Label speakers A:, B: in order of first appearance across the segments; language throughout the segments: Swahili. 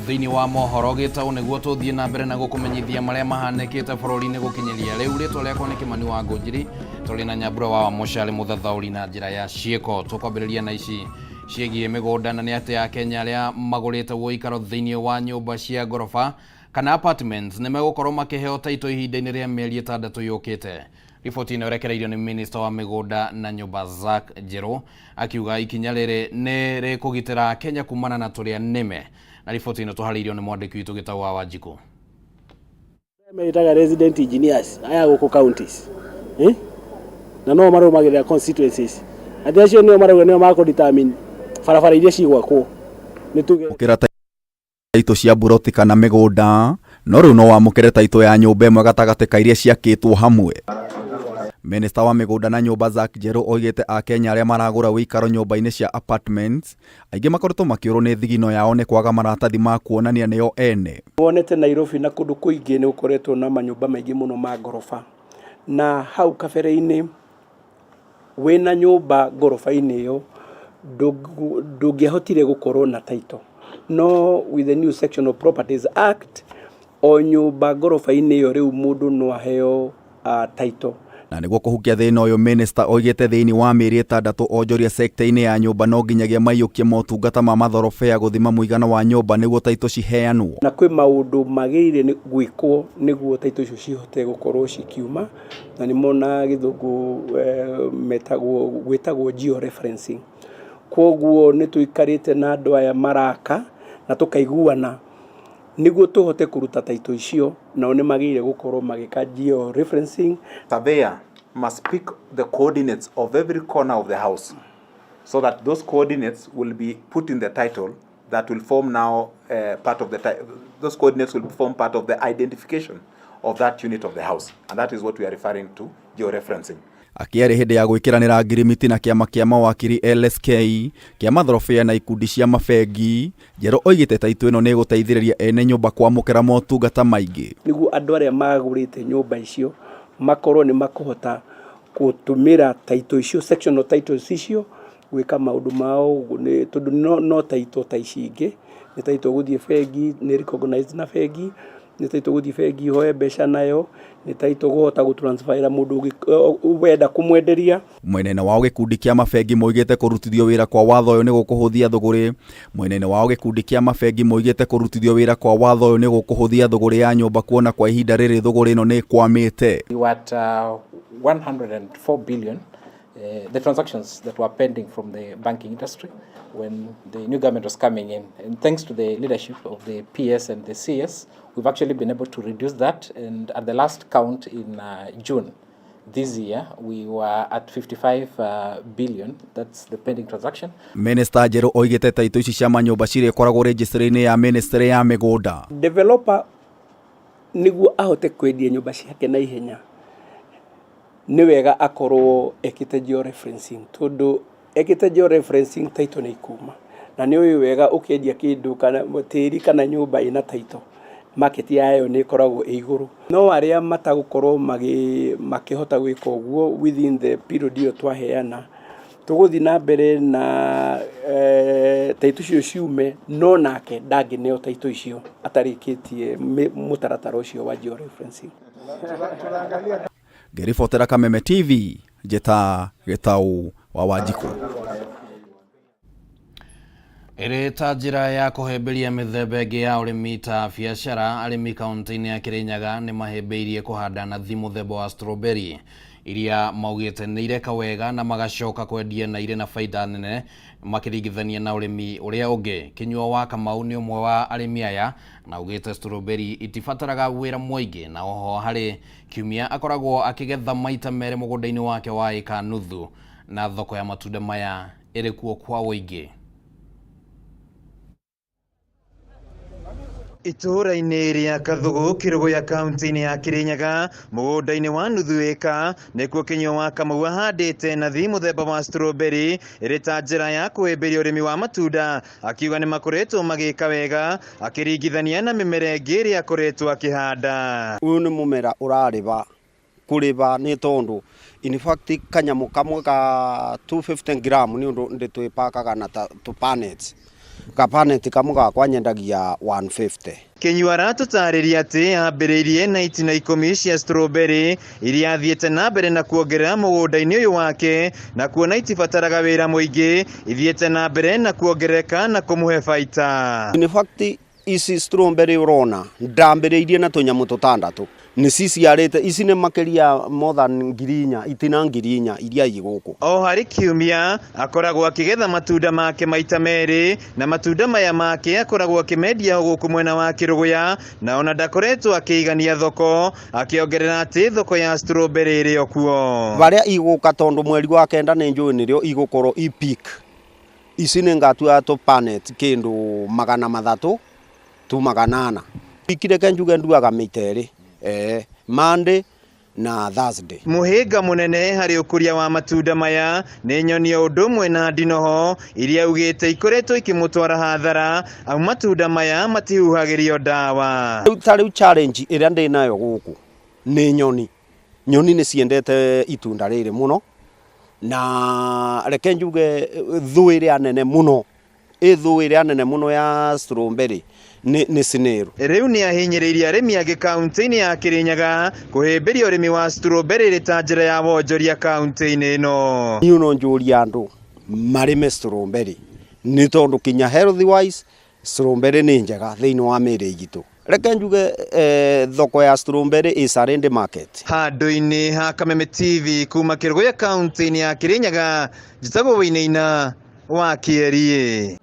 A: thiini wa Mohoro Gitau niguo tuthie na mbere na gukumenyithia maria mahanekite bururi-ini gukinyiria riu ritwa riakwa ni Kimani wa Ngũnjiri tuli na Nyambura wa Mushali muthathauri na njira ya cieko tukwambiriria na ici ciegie migunda na ni ati ya Kenya aria magurite woikaro thiini wa nyumba cia gorofa kana apartments ni megukorwo makiheo taito ihinda-ini ria mieri 6 yukite. Riboti ino rekereirio ni Minister wa Migunda na Nyumba Zak Jero akiuga ikinya riri ni rikugitira Kenya kumana na turia nime. Na riboti ino tuhariirio ni mwandiki witu Gitau wa Wanjiku.
B: Meitaga resident engineers aya guku counties na no marumagirira constituencies ati acio nio marauga nio mako determine barabara iria cigwakwo nituge
C: ukira taito cia buroti kana migunda no riu no wamukire taito ya nyumba imwe gatagate ka iria ciakitwo hamwe. Minister wa Migunda na Nyumba Zak Jero oigite a Kenya aria maragura wikaro nyumba-ini cia apartments aingi makoretwo makiurwo ni thigino yao ni kwaga maratathi ma kuonania nio ene.
B: Wonete Nairobi na kundu kuingi ni ukoretwo na manyumba maingi muno ma gorofa na hau kabere-ini wina nyumba gorofa-ini iyo ndungihotire gukorwo na taito. No with the new section of Properties Act o nyumba gorofa-ini iyo riu mundu no aheo taito.
C: Na niguo kuhukia thina uyu minister oigite thiini wa mieri 6 onjoria sekta-ini ya nyumba no nginyagia maiyukie motungata ma mathorobea guthima muigana wa nyumba niguo taito ciheanwo.
B: Na kwi maundu magirire ni gwikwo niguo taito icio cihote gukorwo cikiuma na ni mona githungu gwitagwo georeferencing. Koguo ni tuikarite na andu aya maraka na tukaiguana niguo tuhote kuruta taito icio na one magire gukorwo magika georeferencing.
D: Surveyor must pick the coordinates of every corner of the house so that those coordinates will be put in the title that will form now part of the those coordinates will form part of the identification of that unit of the house, and that is what we are referring to georeferencing.
C: Akiari hindi ya gwikiranira ngirimiti na kiama kia mawakiri LSK kia mathorobea na ikundi cia mabengi Jero oigite taito ino ni guteithiriria ene nyumba kwamukira motungata maingi
B: niguo andu aria magurite nyumba icio makorwo ni makuhota gutumira taito icio sectional titles icio gwika maundu mao ni tondu no taito ta icingi ni taito guthie bengi ni recognized na bengi ni taito guthie bengi hoe mbeca nayo ni taito guhota gutransfera mundu wenda kumwenderia.
C: Mwenene wao gikundi kia mabengi moigite kurutithio wira kwa watho uyu ni gukuhuthia thuguri. Mwenene wao gikundi kia mabengi moigite kurutithio wira kwa watho uyu ni gukuhuthia thuguri ya nyumba kuona kwa ihinda riri thuguri ino ni kwamite.
E: We were at 104 billion the transactions that were pending from the banking industry when the new government was coming in, and thanks to the leadership of the PS and the CS, we've actually been able to reduce that, and at the last count in June this year we were at 55 billion. That's the pending transaction.
C: Minister Jero oigite taito ici cia manyumba cire koragwo registry-ini ya Ministry ya Migunda.
B: Developer niguo ahote kwendia nyumba ciake na ihenya ni wega akorwo ekite georeferencing tondu ekite georeferencing taito ni ikuma na ni uyu wega ukiendia kindu kana tiri kana nyumba ina taito market yayo ni koragwo iguru. No aria matagukorwo makihota gwika uguo within the period iyo twaheana tuguthi na mbere na taito icio ciume no nake ndangi neo taito icio atarikitie mutaratara ucio wa georeferencing.
C: Gerifotera Kameme TV Gitau wa Wanjiku.
A: Iri ta njira ya kuhemberia mithemba ingi ya urimi ta biacara arimi kaunti-ini ya Kirinyaga ni mahembeirie kuhanda nathi muthemba wa strawberry iria maugite ni ireka wega na magacoka kwendia na ire na faida nene makiringithania na urimi uria ungi. Kinyua wa Kamau ni umwe wa arimi aya na ugite strawberry itifataraga wira muingi na oho hari kiumia akoragwo akigetha maita mere mugunda-ini wake wa eka nuthu na thoko ya matunda maya iri kuo kwa uingi.
F: Itura-ini ria Kathugu Kirugu ya kaunti-ini ya Kirinyaga mugunda-ini wa nuthu eka nikuo Kinyua wa Kamau ahandite nathi muthemba wa strawberry iri ta njira ya kuhemberia urimi wa matunda akiuga ni makoretwo magika wega akiringithania na mimera ingi iria akoretwo akihanda.
G: Uyu ni mumera urariba kuriba ni tondu in fact kanyamu kamwe ka 250 gram ni undu ndi twipakaga na tu panels kapaneti kamwe gakwa nyendagia 150.
F: Kinyua aratũtarĩria atĩ ambĩrĩirie na itina 10 cia strawberry iria athiĩte na mbere na kuongerera mũgũnda-inĩ ũyũ wake na kuona itibataraga wĩra mũingĩ ithiĩte na mbere na kuongereka na kũmũhe baita.
G: In fact ici strawberry urona ndambĩrĩirie na tũnyamũ tũtandatũ nĩ ciciarĩte ici nĩ makĩria more than 4,000 itina 4,000 iria igũkũ.
F: O harĩ kiumia akoragwo akĩgetha matunda make maita merĩ na matunda maya make akoragwo akĩmendia gũkũ mwena wa Kĩrũgũya na ona ndakoretwo akĩigania thoko akĩongerera atĩ thoko ya strawberry ĩrĩ o kuo.
G: Barĩa igũka tondũ mweri wa kenda nĩ njũĩ nĩrĩo igũkorwo i-peak. Ici nĩ ngatua to panet kĩndũ 300 tu 800. Ikireke njuge nduaga mĩita ĩrĩ. Monday na Thursday.
F: Mũhĩnga mũnene harĩ ũkũria wa matunda maya nĩ nyoni o ũndũ ũmwe na ndinoho iria ugĩte ikoretwo ikĩmũtwara hathara au matunda maya matihuhagĩrio ndawa.
G: Rĩu challenge ĩrĩa ndĩ nayo gũkũ nĩ nyoni. Nyoni nĩ ciendete itunda rĩrĩ mũno na reke njuge thũ ĩrĩa nene mũno thũ ĩrĩa nene mũno ya strawberry nĩ scenario.
F: Rĩu nĩ ahinyĩrĩirie arĩmi angĩ kaunti-inĩ ya Kĩrĩnyaga kũhĩmbĩria ũrĩmi wa strawberry rĩ ta njĩra ya wonjoria kaunti-inĩ ĩno.
G: Niĩ no njũria andũ marĩme strawberry nĩ tondũ kinya health wise strawberry nĩ njega thĩinĩ wa mĩĩrĩ itũ. Reke njuge thoko ya strawberry is a ready market.
F: Handũ-inĩ ha Kameme TV kuma Kĩrũgũya kaunti-inĩ ya Kĩrĩnyaga njĩtagwo Wĩinaina wa Kĩerie.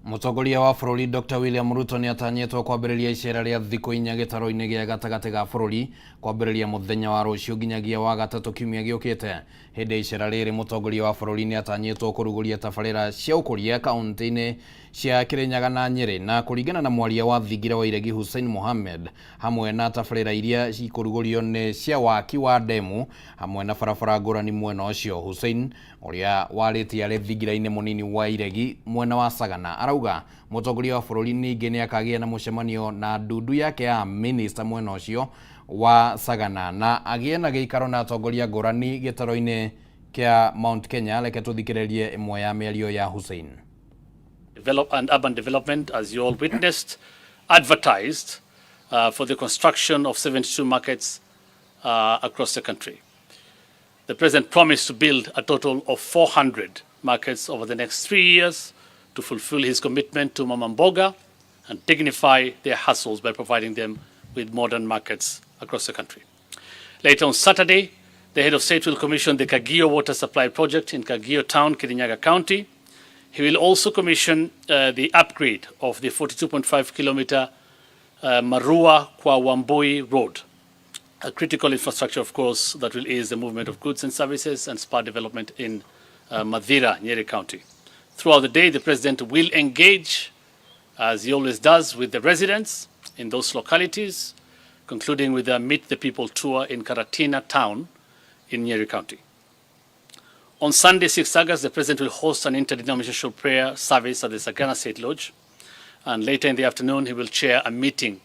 A: Mũtongoria wa bũrũri Dr. William Ruto nĩ atanyĩtwo kwambĩrĩria icera rĩa thikũ 4 gĩtaro-inĩ gĩa gatagatĩ ga bũrũri kwambĩrĩria mũthenya wa rũciũ nginyagia wa gatatũ kiumia gĩũkĩte. Hĩndĩ icera rĩrĩ mũtongoria wa bũrũri nĩ atanyĩtwo kũrugũria tabarĩra cia ũkũria kaunti-inĩ cia Kĩrĩnyaga na Nyĩrĩ na kũringana na mwaria wa thingira wa Iregi Hussein Mohamed, hamwe na tabarĩra iria cikũrugũrio nĩ cia waki wa ndemu hamwe na barabara ngũrani mwena ũcio. Hussein ũrĩa warĩtie arĩ thingira-inĩ mũnini wa Iregi mwena wa Sagana arauga mũtongoria wa bũrũri ningĩ nĩ akagĩa na mũcemanio na ndundu yake ya minister mwena ũcio wa Sagana na agĩe na gĩikaro na atongoria ngũrani gĩtaro-inĩ kĩa Mount Kenya. Reke tũthikĩrĩrie ĩmwe ya mĩario ya Hussein.
H: And urban development, as you all witnessed, advertised for the construction of 72 markets across the country. The President promised to build a total of 400 markets over the next 3 years to fulfill his commitment to Mama Mboga and dignify their hustles by providing them with modern markets across the country. Later on Saturday, the head of state will commission the Kagio water supply project in Kagio town, Kirinyaga County. He will also commission the upgrade of the 42.5 kilometer Marua Kwa Wambui road, a critical infrastructure, of course, that will ease the movement of goods and services and spur development in Madira, Nyeri County. Throughout the day, the President will engage, as he always does, with the residents in those localities, concluding with a Meet the People tour in Karatina town in Nyeri County. On Sunday, 6 August, the President will host an interdenominational prayer service at the Sagana State Lodge. And later in the afternoon, he will chair a meeting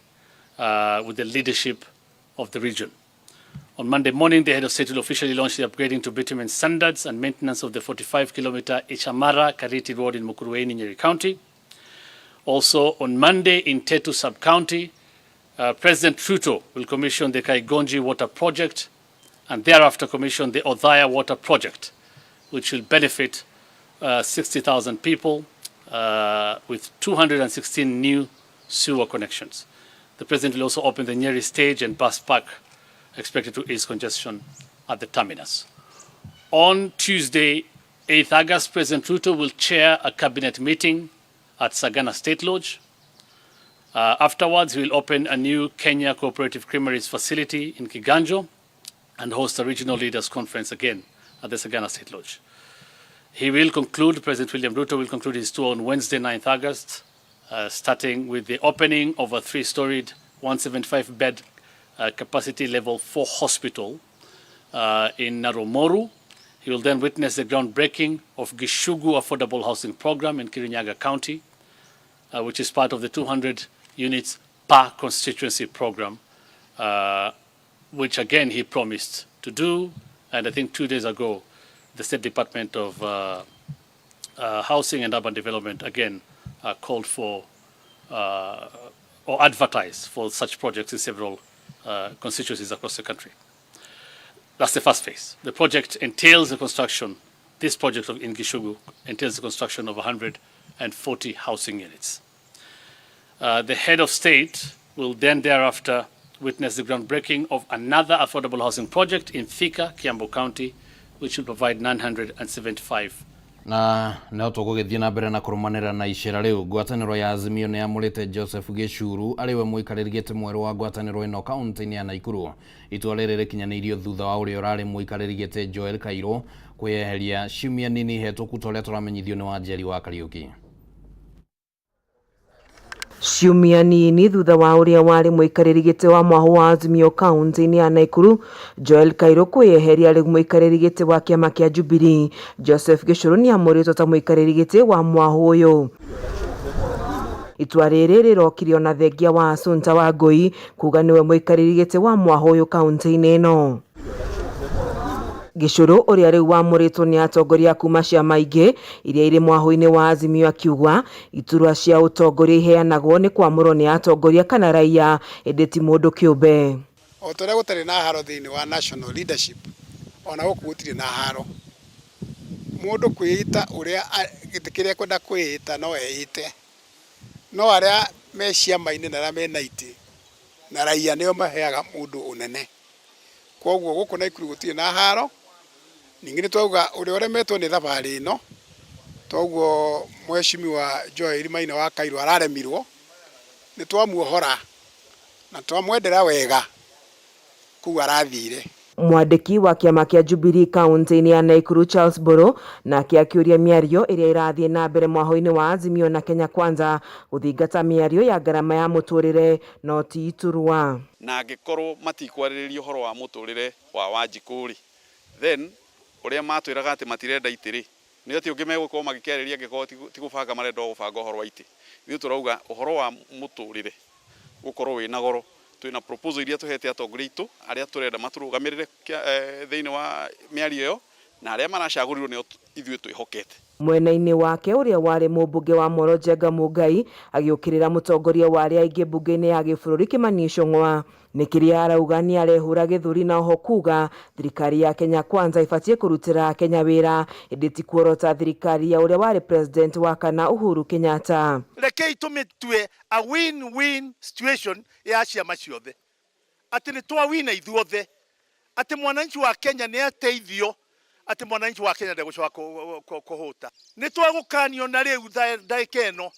H: with the leadership of the region. On Monday morning, the head of state will officially launch the upgrading to bitumen standards and maintenance of the 45-kilometer Ichamara-Kariti Road in Mukuruweni, Nyeri County. Also, on Monday, in Tetu Sub-County, President Ruto will commission the Kaigonji Water Project and thereafter commission the Odhaya Water Project, which will benefit 60,000 people with 216 new sewer connections. The President will also open the Nyeri stage and bus park, expected to ease congestion at the terminus. On Tuesday, 8th August, President Ruto will chair a cabinet meeting at Sagana State Lodge. Afterwards, he will open a new Kenya Cooperative Creameries facility in Kiganjo and host a regional leaders conference again at the Sagana State Lodge. President William Ruto will conclude his tour on Wednesday, 9th August, starting with the opening of a 3-storied, 175-bed capacity level 4 hospital in Narumoru. He will then witness the groundbreaking of Gishugu Affordable Housing Program in Kirinyaga County, which is part of the 200 units per constituency program, which again he promised to do. And I think 2 days ago, the State Department of Housing and Urban Development, again, called for or advertised for such projects in several constituencies across the country. That's the first phase. The project entails the construction, this project in Gishugu entails the construction of 140 housing units. The head of state will then thereafter witness the groundbreaking of another affordable housing project in Thika, Kiambu County, which will provide 975.
A: Na no tugugithie na mbere na kurumanira na icera riu ngwataniro ya Azimio ni amurite Joseph Gicuru ariwe muikarĩrĩgĩte mweru wa ngwataniro ino kaunti-ini ya Naikuru. Itua rĩrĩ rĩkinyanĩirio thutha wa ũrĩa ũrarĩ muikarĩrĩgĩte Joel Kairũ kweheria ciumia nini hetũku torĩa tũramenyithio nĩ Wanjeri wa Kariuki.
I: Ciumia nini thutha wa ũrĩa warĩ muikarĩrĩgĩte wa mwahu wa Azimio kaunti-ini ya Naikuru Joel Kairũ kweheria rĩu muikarĩrĩgĩte wa kĩama kĩa Jubilee Joseph Gicuru nĩ amũrĩtwo ta muikarĩrĩgĩte wa mwahu ũyũ. Itua rĩrĩ rĩrokirio na thengia wa Assunta Wangui kuga nĩwe muikarĩrĩgĩte wa mwahu ũyũ kaunti-ini ĩno. Gicuru ũrĩa rĩu wamũrĩtwo nĩ atongoria kuma ciama ingĩ iria irĩ mwahu-inĩ wa Azimio akiuga iturwa cia ũtongoria iheanagwo nĩ kwamũrwo nĩ atongoria kana raia ĩndĩ ti mũndũ kĩũmbe.
J: O torĩa gũtarĩ na haro thĩinĩ wa national leadership ona gũkũ gũtirĩ na haro. Mũndũ kwĩita ũrĩa gĩtĩ kĩrĩa kwenda kwĩita no eite. No arĩa me ciama-inĩ na arĩa mena itĩ na raia nĩo maheaga mũndũ ũnene. Koguo gũkũ Naikuru gũtirĩ na haro. Ningĩ nĩtwauga ũrĩa ũremetwo nĩ thabarĩ ĩno toguo Mheshimiwa Joel Maina wa Kairũ araremirwo nĩtwamuohora na twamwendera wega kũu arathire.
I: Mwandĩki wa kĩama kĩa Jubilee kaunti-inĩ ya Naikuru Charles Boro nake akĩũria mĩario ĩrĩa ĩrathiĩ na mbere mwaho-inĩ wa Azimio na Kenya Kwanza gũthingata mĩario ya ngarama ya mũtũrĩre no ti iturwa.
K: Na angĩkorwo matikwarĩrĩria ũhoro wa mũtũrĩre wa Wanjikũ then ũrĩa matwĩraga atĩ matirenda itĩ nĩ atĩ ũngĩ megũkorwo magĩkĩarĩria angĩkorwo ti gũbanga marenda gũbanga ũhoro wa itĩ. Ithuĩ tũrauga ũhoro wa mũtũrĩre gũkorwo wĩna goro. Twĩna proposal iria tũhete atongoria aitũ arĩa tũrenda matũrũgamĩrĩre thĩinĩ wa mĩario ĩyo na arĩa maracagũrirwo nĩo ithuĩ twĩhokete.
I: Mwena-inĩ wake ũrĩa warĩ mũmbunge wa Mohoro Njenga Mũngai agĩũkĩrĩra mũtongoria wa arĩa aingĩ mbunge-inĩ ya gĩbũrũri Kimani Ichung'wa nĩ kĩrĩa arauga nĩ arehũra gĩthũri na oho kuga thirikari ya Kenya Kwanza ibatiĩ kũrutĩra Kenya wĩra ĩndĩ ti kuorota thirikari ya ũrĩa warĩ president wa kana Uhuru Kenyatta.
L: Rekei tũmĩtue a win-win situation ya ciama ciothe atĩ nĩ twawina ithuothe atĩ mwananchi wa Kenya nĩ ateithio atĩ mwananchi wa Kenya ndegũcoka kũhũta. Nĩ twagũkanio na rĩu ndagĩka ĩno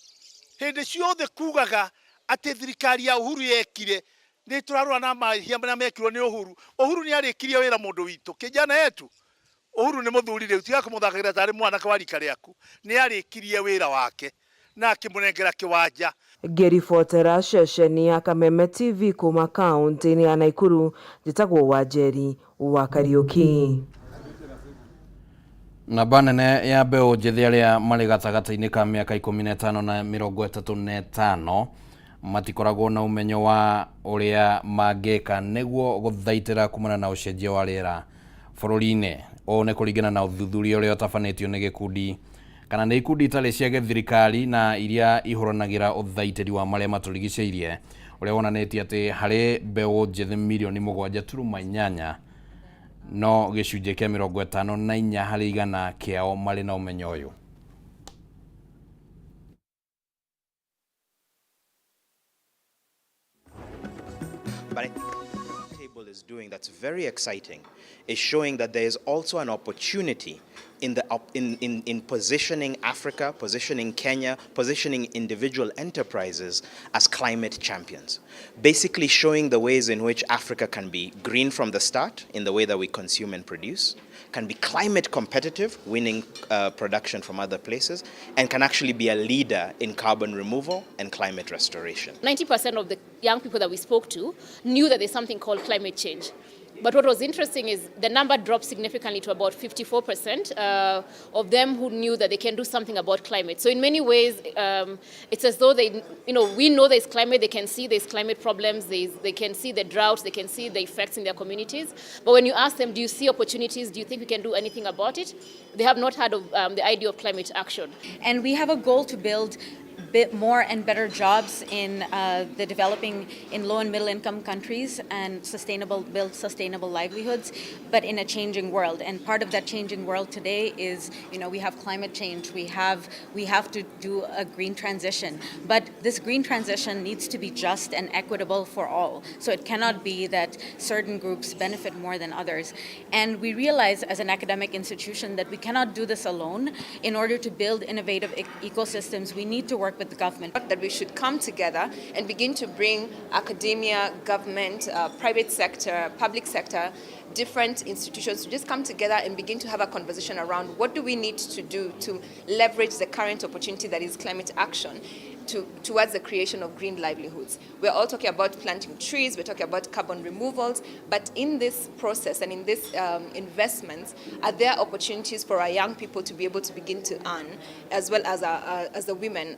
L: hĩndĩ ciothe kugaga atĩ thirikari ya Uhuru yekire nĩ tũrarora na mahia marĩa mekirwo nĩ Uhuru. Uhuru nĩ arĩkirie wĩra mũndũ witũ kijana yetu. Uhuru nĩ mũthuri rĩu tiga kũmũthakagĩra tarĩ mwanake wa rika rĩaku. Nĩ arĩkirie wĩra wake na akĩmũnengera kĩwanja.
I: Ngĩribotera ceceni ya Kameme TV kuma kaunti-inĩ ya Naikuru njĩtagwo Wanjeri wa Kariuki.
A: Namba nene ya mbeũ njĩthĩ arĩa marĩ gatagatĩ-inĩ ka mĩaka 15 na 35 matikoragwo na umenyo wa ũrĩa mangĩka nĩguo gũthaitĩra kumana na ũcenjia wa rĩera bũrũri-inĩ. O nĩ kũringana na ũthuthuria ũrĩa ũtabanĩtio nĩ gĩkundi kana nĩ ikundi itarĩ cia gĩthirikari na iria ihũranagĩra ũthaitĩri wa marĩa matũrigicĩirie ũrĩa wonanĩtie atĩ harĩ mbeũ njĩthĩ milioni 7.8 no gĩcunjĩ kĩa 54 harĩ igana kĩao marĩ na ũmenyo ũyũ.
M: But I think what the table is doing that's very exciting is showing that there is also an opportunity in positioning Africa, positioning Kenya, positioning individual enterprises as climate champions. Basically showing the ways in which Africa can be green from the start in the way that we consume and produce, can be climate competitive, winning production from other places, and can actually be a leader in carbon removal and climate restoration.
N: 90% of the young people that we spoke to knew that there's something called climate change. But what was interesting is the number dropped significantly to about 54% of them who knew that they can do something about climate. So in many ways, it's as though we know there's climate, they can see there's climate problems, they can see the droughts, they can see the effects in their communities. But when you ask them, do you see opportunities? Do you think we can do anything about it? They have not heard of the idea of climate action.
O: And we have a goal to build bit more and better jobs in the developing in low and middle income countries and build sustainable livelihoods, but in a changing world. And part of that changing world today is, we have climate change, we have to do a green transition, but this green transition needs to be just and equitable for all. So it cannot be that certain groups benefit more than others. And we realize as an academic institution that we cannot do this alone. In order to build innovative ecosystems, we need to work with the government.
P: That we should come together and begin to bring academia, government, private sector, public sector, different institutions to just come together and begin to have a conversation around what do we need to do to leverage the current opportunity that is climate action towards the creation of green livelihoods. We're all talking about planting trees, we're talking about carbon removals, but in this process and in this investments, are there opportunities for our young people to be able to begin to earn, as well as the women?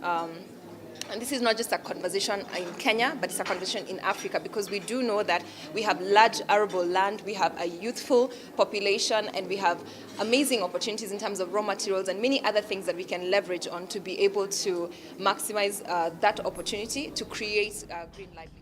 P: And this is not just a conversation in Kenya, but it's a conversation in Africa, because we do know that we have large arable land, we have a youthful population, and we have amazing opportunities in terms of raw materials and many other things that we can leverage on to be able to maximize that opportunity to create green livelihood.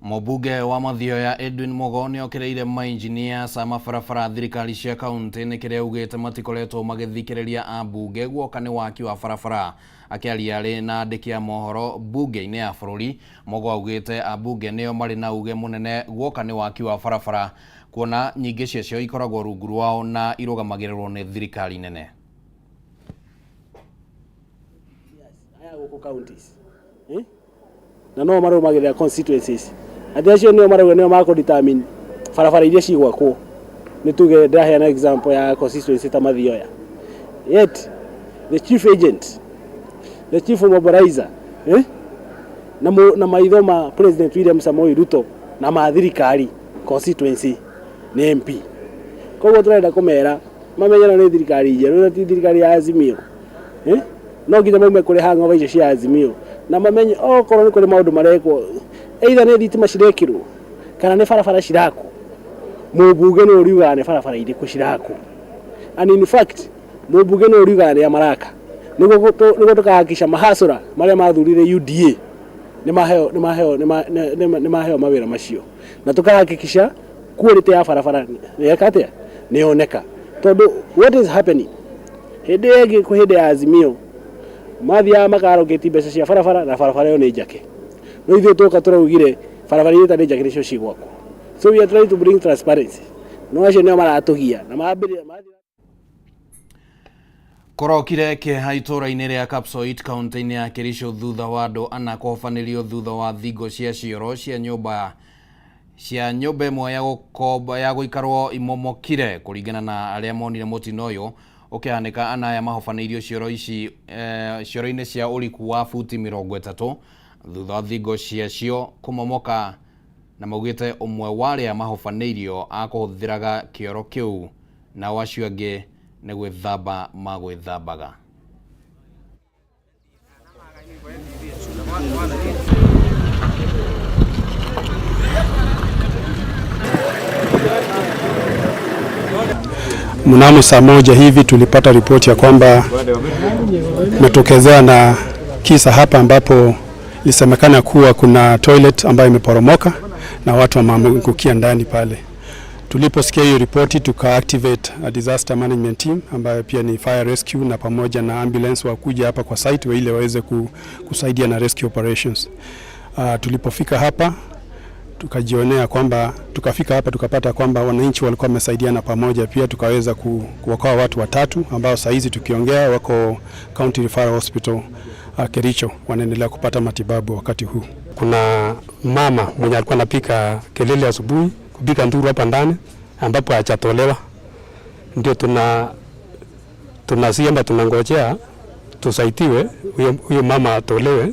A: Mũmbunge wa Mathioya Edwin Mogo nĩ okereire mainjinia sa mabarabara thirikari cia kaunti nĩ kĩrĩa augĩte matikoretwo magĩthikĩrĩria ambunge guoka nĩ waki wa barabara. Akĩaria arĩ na andĩki a mohoro bunge-inĩ ya bũrũri, Mogo augĩte ambunge nĩo marĩ na uge mũnene guoka nĩ waki wa barabara, kuona nyingĩ ciacio ikoragwo rungu rwao na irũgamagĩrĩrwo nĩ thirikari nene.
B: Aya gũkũ counties na no marũmagĩrĩra constituencies. Acio nĩo marauga nĩo makũdetermine barabara iria cigwakwo. Nĩ tuge ndaheana example ya constituency ta Mathioya. Yet the chief agent, the chief mobilizer, na maitho ma President William Samoei Ruto na ma thirikari constituency nĩ MP. Koguo tũrenda kũmera mamenyana nĩ thirikari njerũ, ti thirikari ya Azimio. No nginya maume kũrĩ hangover icio cia Azimio na mamenye okorwo nĩ kũrĩ maũndũ marekwo, either nĩ thitima cirekĩrwo kana nĩ barabara cirakwo. Mũmbunge nĩ ũriugaga nĩ barabara irĩkũ cirakwo. And in fact, mũmbunge nĩ ũriugaga nĩ amaraka. Nĩguo tũkahakikisha mahasũra marĩa mathurire UDA nĩ maheo mawĩra macio. Na tũkahakikisha quality ya barabara nĩ yoneka. Tondũ what is happening? Hĩndĩ ĩngĩ kwa hĩndĩ ya Azimio mathiaga makarogeti mbeca cia barabara na barabara ĩyo nĩ njake. No ithuĩ tũka tũraugire barabara iria itarĩ njake nĩcio cigwakwo. So we are trying to bring transparency. No acio nĩo maratũgia na mambĩrĩria
A: Korokire kĩeha itũra-inĩ rĩa Kapsait kaunti-inĩ ya Kericho thutha wa andũ ana kũhobanĩrio thutha wa thingo cia cioro cia nyũmba ĩmwe ya gũikarwo imomokire. Kũringana na arĩa monire mũtino ũyũ ũkĩhanĩka, ana aya mahobanĩirio cioro ici cioro-inĩ cia ũriku wa futi 30 thutha wa thingo ciacio kũmomoka, na maugĩte ũmwe wa arĩa mahobanĩirio akũhũthĩraga kĩoro kĩu na acio angĩ nĩ gwĩthamba magwĩthambaga.
Q: Mnamo saa moja hivi tulipata ripoti ya kwamba umetokezea na kisa hapa ambapo ilisemekana kuwa kuna toilet ambayo imeporomoka na watu wameangukia ndani pale. Tuliposikia hiyo ripoti tuka-activate a disaster management team ambayo pia ni fire rescue na pamoja na ambulance wakuja hapa kwa site ili waweze kusaidia na rescue operations. Tulipofika hapa tukajionea kwamba tukapata kwamba wananchi walikuwa wamesaidiana pamoja, pia tukaweza kuokoa watu watatu ambao saa hizi tukiongea wako County Referral Hospital Kericho, wanaendelea kupata matibabu wakati huu. Kuna mama mwenye alikuwa anapika kelele asubuhi, kupiga nduru hapa ndani ambapo hajatolewa. Ndio tunasiamba tunangojea tusaidiwe huyo mama atolewe,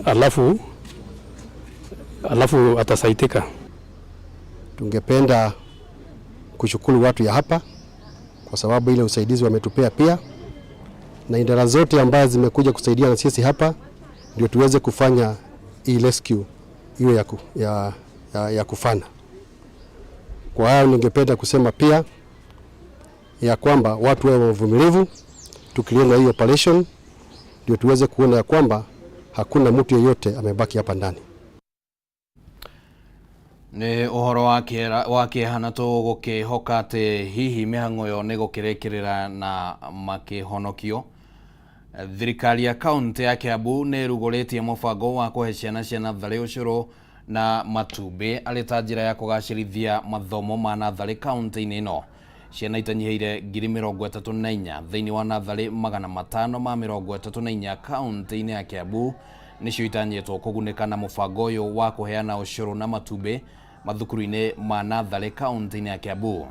Q: alafu alafu atasaitika.
R: Tungependa kushukuru watu ya hapa kwa sababu ile usaidizi wametupea pia, na idara zote ambazo zimekuja kusaidia na sisi hapa ndio tuweze kufanya hii rescue hiyo ya kufana. Kwa hayo ningependa kusema pia ya kwamba watu wawe wavumilivu, tukiliona hii operation ndio tuweze kuona ya kwamba hakuna mtu yeyote amebaki hapa ndani.
A: Ni uhoro wake hana to gukihoka ati hihi mihango yo ni gukirekerera na makihonokio. Thirikari ya kaunti ya Kiambu ni rugoretie mubango wa kuhe ciana cia natharĩ ũcũrũ na matumbĩ arĩ ta njĩra ya kũgacĩrithia mathomo ma natharĩ kaunti-inĩ ĩno. Ciana itanyiheire 34,000 thĩinĩ wa natharĩ 534 kaunti-inĩ ya Kiambu nĩcio itanyĩtwo kũgunĩka na mũbango ũyũ wa kũheana ũcũrũ na matumbĩ mathukuru-inĩ ma natharĩ kaunti-inĩ ya Kiambu.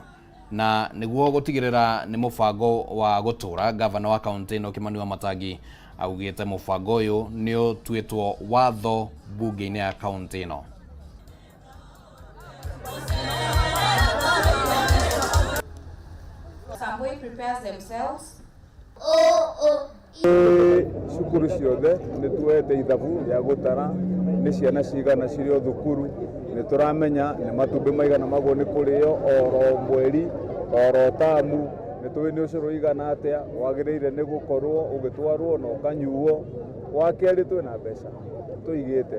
A: Na niguo gutigirira ni mubango wa gutura, gavana wa kaunti ino Kimani wa Matangi augite mubango uyu ni utuitwo watho bunge-ini ya kaunti ino.
S: Somebody prepares themselves.
T: Cukuru ciothe nĩ tuete ithabu ya gutara nĩ ciana cigana cirio thukuru, nĩ turamenya nĩ matumbĩ maigana magwo nĩ kurĩo oro mweri oro tamu, nĩ tuĩ nĩ ũcũrũ igana atĩa wagĩrĩire nĩ gũkorwo ũgĩtwarwo na ũkanyuo. Wa kerĩ twĩna mbeca tũigĩte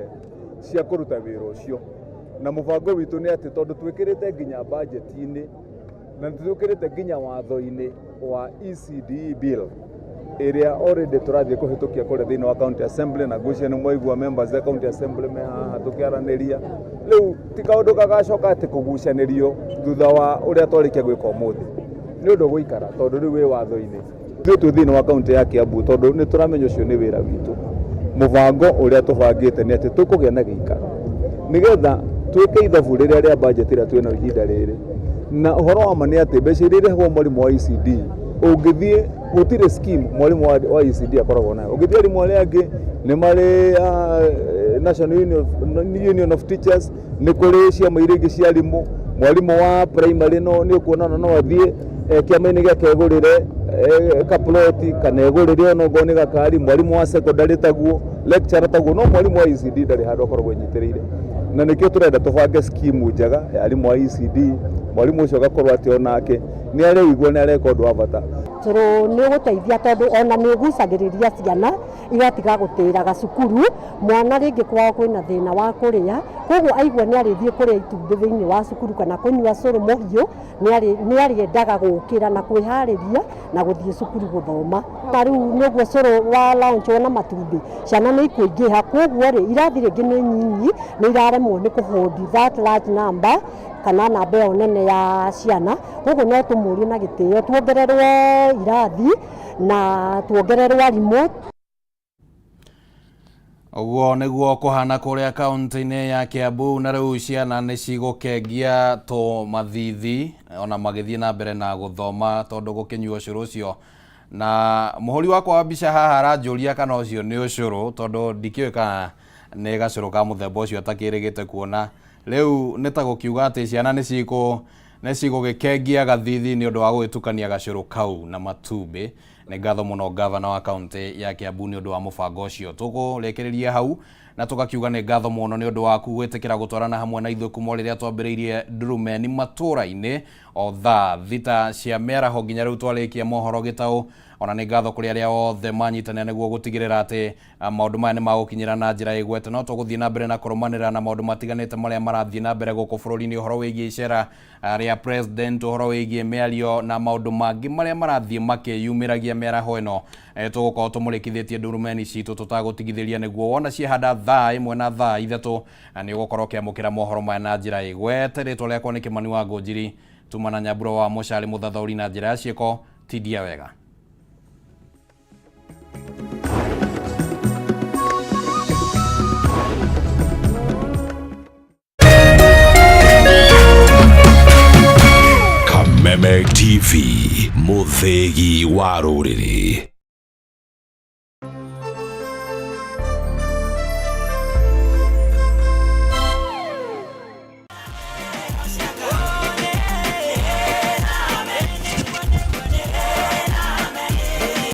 T: cia kũruta wĩra ũcio, na mũbango witũ nĩ atĩ tondũ twĩkĩrĩte nginya budget-inĩ na twĩkĩrĩte nginya watho-inĩ wa ECD bill area already turathiĩ kũhĩtũkia kũrĩa thĩinĩ wa county assembly, na ngwĩciria nĩ mwaigua members ya county assembly me haha tũkĩaranĩria. Rĩu ti kaũndũ gagacoka atĩ kũgucanĩrio thutha wa ũrĩa twarĩkia gwĩka ũmũthĩ, nĩ ũndũ gũikara tondũ rĩu wĩ watho-inĩ. Nĩ tũ thĩinĩ wa county ya Kiambu tondũ nĩ tũramenya ũcio nĩ wĩra witũ. Mũbango ũrĩa tũbangĩte nĩ atĩ tũkũgĩa na gĩikaro nĩgetha twĩke ithabu rĩrĩa rĩa budget ĩrĩa twĩna ihinda rĩrĩ. Na ũhoro wa ma nĩ atĩ mbeca iria irĩhagwo mwarimũ wa ECD ũngĩthiĩ gũtirĩ scheme mwarimũ wa ECD akoragwo nayo. Ũngĩthiĩ arimũ arĩa angĩ nĩ marĩ National Union of Teachers, nĩ kũrĩ ciama iria ingĩ cia arimũ. Mwarimũ wa primary no nĩ ũkuona no athiĩ kĩama-inĩ gĩake egũrĩre kaploti kana egũrĩre ona ũngũ nĩ gakari. Mwarimũ wa secondary taguo, lecturer taguo, no mwarimũ wa ECD ndarĩ handũ akoragwo enyitĩrĩire, na nĩkĩo tũrenda tũbange scheme njega ya arimũ a ECD. Mwarimũ ũcio agakorwo atĩ onake nĩ areigua nĩ areka ũndũ wa bata.
U: Tũrũ nĩ gũteithia tondũ ona nĩ ũgucagĩrĩria ciana igatiga gũtĩraga cukuru, mwana rĩngĩ kwao kwĩna thĩna wa kũrĩa, koguo aigua nĩ arĩthiĩ kũrĩa itumbĩ thĩinĩ wa cukuru kana kũnyua cũrũ mũhiũ, nĩ arĩendaga gũkĩra na kwĩharĩria na gũthiĩ cukuru gũthoma. Na rĩu nĩguo cũrũ wa launch na matumbĩ ciana nĩ ikũingĩha, koguo rĩ irathi rĩngĩ nĩ nyinyi nĩ iraremwo nĩ kũhold that large number kana namba ĩyo nene ya ciana. Koguo no tũmũrie na gĩtĩo tuongererwo irathi na tuongererwo arimũ.
A: Ũguo nĩguo kũhana kũrĩa kaunti-inĩ ya Kiambu, na rĩu ciana nĩ cigũkengia tũmathithi ona magĩthiĩ na mbere na gũthoma tondũ gũkĩnyua ũcũrũ ũcio. Na mũhũri wakwa wa mbica haha aranjũria kana ũcio nĩ ũcũrũ tondũ ndikĩũĩ kana nĩ gacũrũ ka mũthemba ũcio atakĩrĩgĩte kuona. Rĩu nĩ ta gũkiuga atĩ ciana nĩ cigũgĩkengia gathithi nĩ ũndũ wa gũgĩtukania gacũrũ kau na matumbĩ. Nĩ ngatho mũno gavana wa kaunti ya Kiambu nĩ ũndũ wa mũbango ũcio. Tũkũrekereria hau na tũgakiuga nĩ ngatho mũno nĩ ũndũ waku gwĩtĩkĩra gũtwarana hamwe na ithuĩ kuma rĩrĩa twambĩrĩirie ndurumeni matũra-inĩ o thaa thita cia mĩaraho nginya rĩu twarĩkia mohoro Gitau. Ona nĩ ngatho kũrĩ arĩa othe manyitanĩra nĩguo gũtigĩrĩra atĩ maũndũ maya nĩ magũkinyĩra na njĩra ĩgwete. No tũgũthiĩ na mbere na kũrũmanĩrĩra na maũndũ matiganĩte marĩa marathiĩ na mbere gũkũ bũrũri-inĩ, ũhoro wĩgiĩ icera rĩa president, ũhoro wĩgiĩ mĩario na maũndũ mangĩ marĩa marathiĩ makĩyumĩragia mĩaraho ĩno. Tũgũkorwo tũmũrĩkithĩtie ndurumeni citũ tũtagũtigithĩria nĩguo wona ciahanda thaa ĩmwe na thaa ithatũ nĩ ũgũkorwo ũkĩamũkĩra mohoro maya na njĩra ĩgwete. Rĩtwa rĩakwa nĩ Kimani wa Ngũnjiri, tumana Nyambura wa Mũcharĩ mũthathaũri na njĩra ya ciĩko, tindia wega.
V: Kameme TV, mũthĩgi wa rũrĩrĩ.